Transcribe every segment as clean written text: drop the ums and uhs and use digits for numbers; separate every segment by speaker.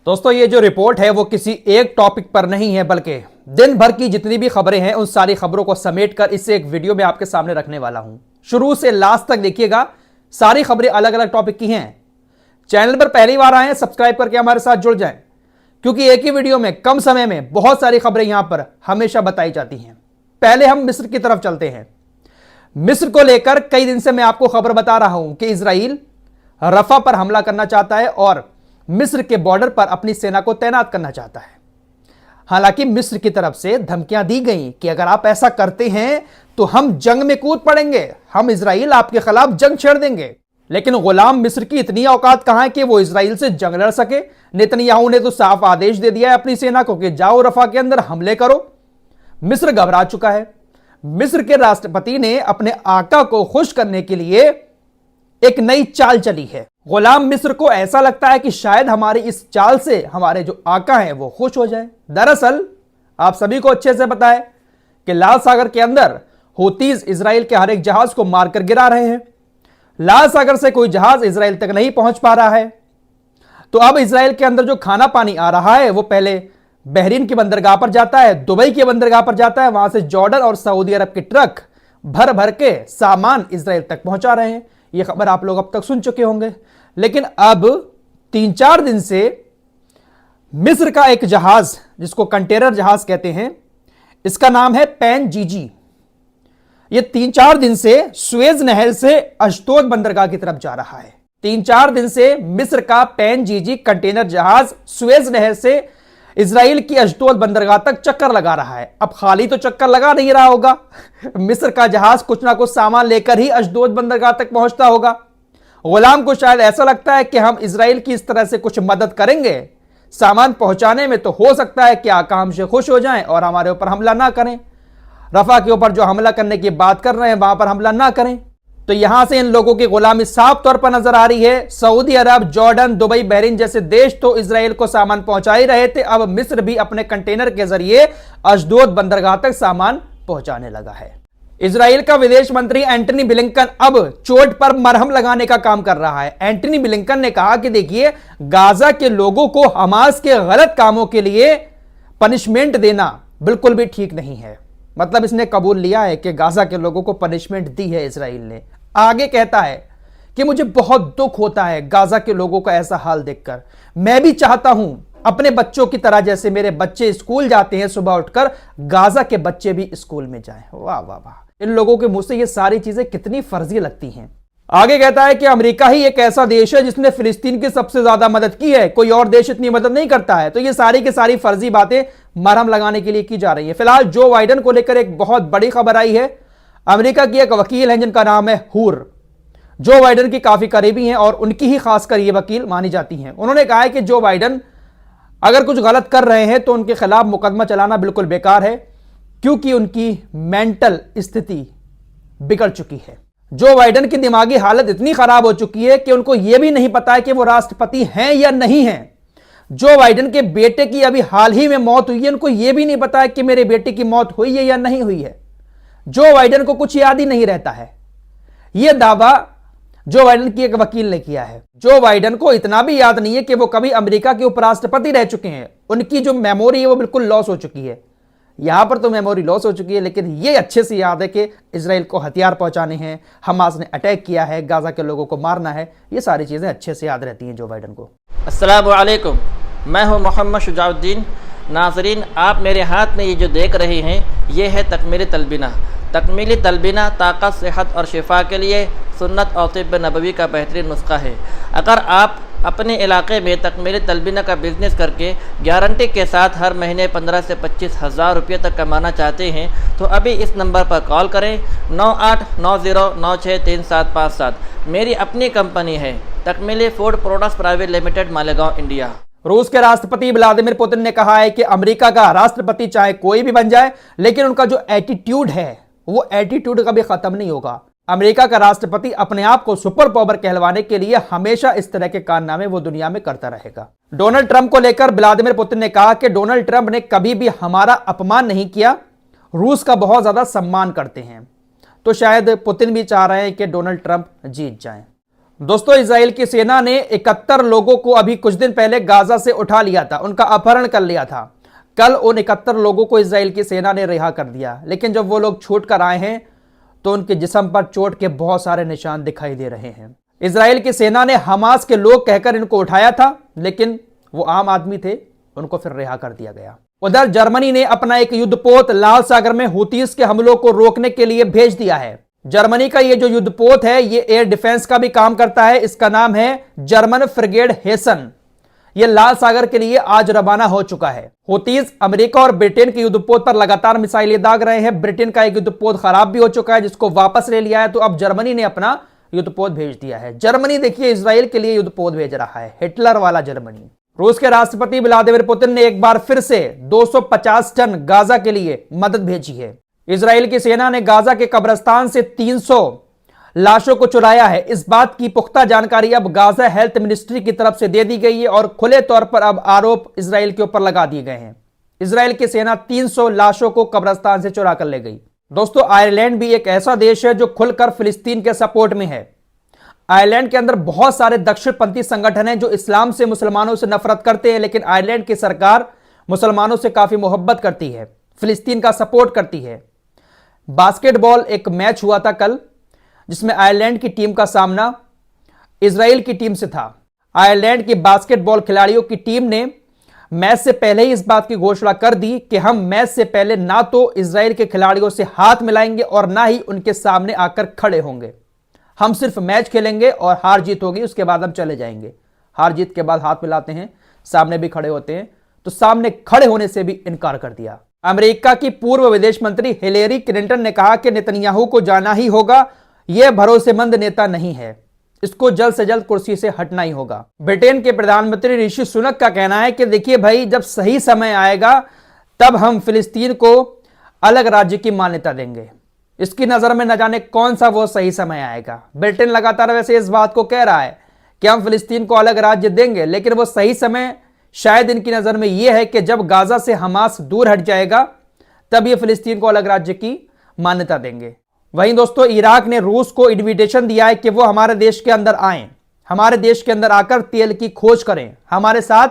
Speaker 1: दोस्तों ये जो रिपोर्ट है वो किसी एक टॉपिक पर नहीं है, बल्कि दिन भर की जितनी भी खबरें हैं उन सारी खबरों को समेटकर इसे एक वीडियो में आपके सामने रखने वाला हूं। शुरू से लास्ट तक देखिएगा, सारी खबरें अलग अलग टॉपिक की हैं। चैनल पर पहली बार आए हैं, सब्सक्राइब करके हमारे साथ जुड़ जाएं, क्योंकि एक ही वीडियो में कम समय में बहुत सारी खबरें यहां पर हमेशा बताई जाती हैं। पहले हम मिस्र की तरफ चलते हैं। मिस्र को लेकर कई दिन से मैं आपको खबर बता रहा हूं कि इजराइल रफा पर हमला करना चाहता है और मिस्र के बॉर्डर पर अपनी सेना को तैनात करना चाहता है। हालांकि मिस्र की तरफ से धमकियां दी गई कि अगर आप ऐसा करते हैं तो हम जंग में कूद पड़ेंगे, हम इजराइल आपके खिलाफ जंग छेड़ देंगे। लेकिन गुलाम मिस्र की इतनी औकात कहां है कि वो इजराइल से जंग लड़ सके। नेतन्याहू ने तो साफ आदेश दे दिया है अपनी सेना को कि जाओ रफा के अंदर हमले करो। मिस्र घबरा चुका है। मिस्र के राष्ट्रपति ने अपने आका को खुश करने के लिए एक नई चाल चली है। गुलाम मिस्र को ऐसा लगता है कि शायद हमारी इस चाल से हमारे जो आका हैं वो खुश हो जाए। दरअसल आप सभी को अच्छे से पता है कि लाल सागर के अंदर हूतीज इजराइल के हर एक जहाज को मारकर गिरा रहे हैं। लाल सागर से कोई जहाज इजराइल तक नहीं पहुंच पा रहा है। तो अब इजराइल के अंदर जो खाना पानी आ रहा है वो पहले बहरीन की बंदरगाह पर जाता है, दुबई की बंदरगाह पर जाता है, वहां से जॉर्डन और सऊदी अरब के ट्रक भर भर के सामान इजराइल तक पहुंचा रहे हैं। यह खबर आप लोग अब तक सुन चुके होंगे। लेकिन अब 3-4 दिन से मिस्र का एक जहाज, जिसको कंटेनर जहाज कहते हैं, इसका नाम है पैन जीजी, यह 3-4 दिन से सुएज नहर से अशदोद बंदरगाह की तरफ जा रहा है। 3-4 दिन से मिस्र का पैन जीजी कंटेनर जहाज सुएज नहर से इजराइल की अशदोद बंदरगाह तक चक्कर लगा रहा है। अब खाली तो चक्कर लगा नहीं रहा होगा, मिस्र का जहाज कुछ ना कुछ सामान लेकर ही अशदोद बंदरगाह तक पहुंचता होगा। गुलाम को शायद ऐसा लगता है कि हम इजराइल की इस तरह से कुछ मदद करेंगे सामान पहुंचाने में, तो हो सकता है कि आका हमसे खुश हो जाएं और हमारे ऊपर हमला ना करें। रफा के ऊपर जो हमला करने की बात कर रहे हैं वहां पर हमला ना करें। तो यहां से इन लोगों की गुलामी साफ तौर पर नजर आ रही है। सऊदी अरब, जॉर्डन, दुबई, बहरीन जैसे देश तो इजराइल को सामान पहुंचा ही रहे थे, अब मिस्र भी अपने कंटेनर के जरिए अशदोद बंदरगाह तक सामान पहुंचाने लगा है। इजराइल का विदेश मंत्री एंटनी ब्लिंकन अब चोट पर मरहम लगाने का काम कर रहा है। एंटनी ब्लिंकन ने कहा कि देखिए, गाजा के लोगों को हमास के गलत कामों के लिए पनिशमेंट देना बिल्कुल भी ठीक नहीं है। मतलब इसने कबूल लिया है कि गाजा के लोगों को पनिशमेंट दी है इजराइल ने। आगे कहता है कि मुझे बहुत दुख होता है गाजा के लोगों का ऐसा हाल देखकर। मैं भी चाहता हूं अपने बच्चों की तरह, जैसे मेरे बच्चे स्कूल जाते हैं सुबह उठकर, गाजा के बच्चे भी स्कूल में जाएं। वाह वाह वाह, इन लोगों के मुंह से ये सारी चीजें कितनी फर्जी लगती हैं। आगे कहता है कि अमेरिका ही एक ऐसा देश है जिसने फिलिस्तीन की सबसे ज्यादा मदद की है, कोई और देश इतनी मदद नहीं करता है। तो ये सारी की सारी फर्जी बातें मरहम लगाने के लिए की जा रही है। फिलहाल जो बाइडेन को लेकर एक बहुत बड़ी खबर आई है। अमेरिका की एक वकील है जिनका नाम है हूर, जो बाइडेन की काफी करीबी हैं और उनकी ही खासकर ये वकील मानी जाती हैं। उन्होंने कहा है कि जो बाइडेन अगर कुछ गलत कर रहे हैं तो उनके खिलाफ मुकदमा चलाना बिल्कुल बेकार है, क्योंकि उनकी मेंटल स्थिति बिगड़ चुकी है। जो बाइडेन की दिमागी हालत इतनी खराब हो चुकी है कि उनको यह भी नहीं पता है कि वो राष्ट्रपति हैं या नहीं हैं। जो बाइडेन के बेटे की अभी हाल ही में मौत हुई है, उनको यह भी नहीं पता है कि मेरे बेटे की मौत हुई है या नहीं हुई है। जो बाइडेन को कुछ याद ही नहीं रहता है। यह दावा जो बाइडेन की एक वकील ने किया है। जो बाइडेन को इतना भी याद नहीं है कि वो कभी अमेरिका के उपराष्ट्रपति रह चुके हैं। उनकी जो मेमोरी है वो बिल्कुल लॉस हो चुकी है। यहां पर तो मेमोरी लॉस हो चुकी है, लेकिन ये अच्छे से याद है कि इजराइल को हथियार पहुंचाने हैं, हमास ने अटैक किया है, गाजा के लोगों को मारना है। ये सारी चीजें अच्छे से याद रहती हैं जो बाइडेन को।
Speaker 2: अस्सलामु अलैकुम, मैं हूं मोहम्मद शुजाउद्दीन। नाज़रीन, आप मेरे हाथ में ये जो देख रहे हैं ये है तकमीली तलबीना। तकमीली तलबीना ताकत, सेहत और शिफा के लिए सुन्नत और तिब्ब नबवी का बेहतरीन नुस्खा है। अगर आप अपने इलाके में तकमीली तलबीना का बिज़नेस करके गारंटी के साथ हर महीने 15 से 25 हज़ार रुपये तक कमाना चाहते हैं तो अभी इस नंबर पर कॉल करें 9890963757। मेरी अपनी कंपनी है Takmili food products private limited, Malegaon, India.
Speaker 1: रूस के राष्ट्रपति व्लादिमीर पुतिन ने कहा है कि अमेरिका का राष्ट्रपति चाहे कोई भी बन जाए, लेकिन उनका जो एटीट्यूड है वो एटीट्यूड कभी खत्म नहीं होगा। अमेरिका का राष्ट्रपति अपने आप को सुपर पावर कहलवाने के लिए हमेशा इस तरह के कारनामे वो दुनिया में करता रहेगा। डोनाल्ड ट्रंप को लेकर व्लादिमीर पुतिन ने कहा कि डोनाल्ड ट्रंप ने कभी भी हमारा अपमान नहीं किया, रूस का बहुत ज्यादा सम्मान करते हैं। तो शायद पुतिन भी चाह रहे हैं कि डोनाल्ड ट्रंप जीत जाएं। दोस्तों, इजराइल की सेना ने 71 लोगों को अभी कुछ दिन पहले गाजा से उठा लिया था, उनका अपहरण कर लिया था। कल उन 71 लोगों को इजराइल की सेना ने रिहा कर दिया, लेकिन जब वो लोग छूट कर आए हैं तो उनके जिस्म पर चोट के बहुत सारे निशान दिखाई दे रहे हैं। इजराइल की सेना ने हमास के लोग कहकर इनको उठाया था, लेकिन वो आम आदमी थे, उनको फिर रिहा कर दिया गया। उधर जर्मनी ने अपना एक युद्धपोत लाल सागर में हुतीस के हमलों को रोकने के लिए भेज दिया है। जर्मनी का ये जो युद्धपोत है, ये एयर डिफेंस का भी काम करता है। इसका नाम है जर्मन फ्रिगेड हेसन। ये लाल सागर के लिए आज रवाना हो चुका है। हुतीस अमेरिका और ब्रिटेन के युद्धपोत पर लगातार मिसाइलें दाग रहे हैं। ब्रिटेन का एक युद्धपोत खराब भी हो चुका है, जिसको वापस ले लिया है, तो अब जर्मनी ने अपना युद्धपोत भेज दिया है। जर्मनी देखिए इजराइल के लिए युद्धपोत भेज रहा है, हिटलर वाला जर्मनी। रूस के राष्ट्रपति व्लादिमीर पुतिन ने एक बार फिर से 250 टन गाजा के लिए मदद भेजी है। इजराइल की सेना ने गाजा के कब्रिस्तान से 300 लाशों को चुराया है। इस बात की पुख्ता जानकारी अब गाजा हेल्थ मिनिस्ट्री की तरफ से दे दी गई है और खुले तौर पर अब आरोप इजराइल के ऊपर लगा दिए गए हैं। इजराइल की सेना 300 लाशों को कब्रिस्तान से चुरा कर ले गई। दोस्तों, आयरलैंड भी एक ऐसा देश है जो खुलकर फिलिस्तीन के सपोर्ट में है। आयरलैंड के अंदर बहुत सारे दक्षिणपंथी संगठन हैं जो इस्लाम से, मुसलमानों से नफरत करते हैं, लेकिन आयरलैंड की सरकार मुसलमानों से काफी मोहब्बत करती है, फिलिस्तीन का सपोर्ट करती है। बास्केटबॉल एक मैच हुआ था कल, जिसमें आयरलैंड की टीम का सामना इजराइल की टीम से था। आयरलैंड की बास्केटबॉल खिलाड़ियों की टीम ने मैच से पहले ही इस बात की घोषणा कर दी कि हम मैच से पहले ना तो इजराइल के खिलाड़ियों से हाथ मिलाएंगे और ना ही उनके सामने आकर खड़े होंगे। हम सिर्फ मैच खेलेंगे और हार जीत होगी, उसके बाद हम चले जाएंगे। हार जीत के बाद हाथ मिलाते हैं, सामने भी खड़े होते हैं, तो सामने खड़े होने से भी इनकार कर दिया। अमेरिका की पूर्व विदेश मंत्री हिलेरी क्लिंटन ने कहा कि नेतन्याहू को जाना ही होगा, यह भरोसेमंद नेता नहीं है, इसको जल्द से जल्द कुर्सी से हटना ही होगा। ब्रिटेन के प्रधानमंत्री ऋषि सुनक का कहना है कि देखिए भाई, जब सही समय आएगा तब हम फिलिस्तीन को अलग राज्य की मान्यता देंगे। इसकी नजर में न जाने कौन सा वो सही समय आएगा। ब्रिटेन लगातार वैसे इस बात को कह रहा है कि हम फिलिस्तीन को अलग राज्य देंगे, लेकिन वो सही समय शायद इनकी नजर में यह है कि जब गाजा से हमास दूर हट जाएगा तब ये फिलिस्तीन को अलग राज्य की मान्यता देंगे। वहीं दोस्तों, इराक ने रूस को इन्विटेशन दिया है कि वो हमारे देश के अंदर आए, हमारे देश के अंदर आकर तेल की खोज करें, हमारे साथ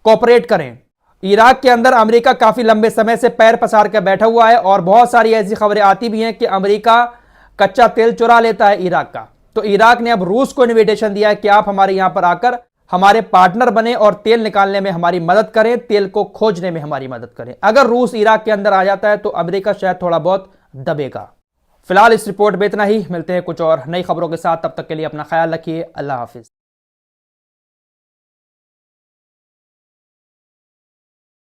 Speaker 1: कोऑपरेट करें। इराक के अंदर अमेरिका काफी लंबे समय से पैर पसार कर बैठा हुआ है और बहुत सारी ऐसी खबरें आती भी हैं कि अमेरिका कच्चा तेल चुरा लेता है इराक का। तो इराक ने अब रूस को इन्विटेशन दिया है कि आप हमारे यहां पर आकर हमारे पार्टनर बने और तेल निकालने में हमारी मदद करें, तेल को खोजने में हमारी मदद करें। अगर रूस इराक के अंदर आ जाता है तो अमेरिका शायद थोड़ा बहुत दबेगा। फिलहाल इस रिपोर्ट में इतना ही, मिलते हैं कुछ और नई खबरों के साथ, तब तक के लिए अपना ख्याल रखिए। अल्लाह हाफिज।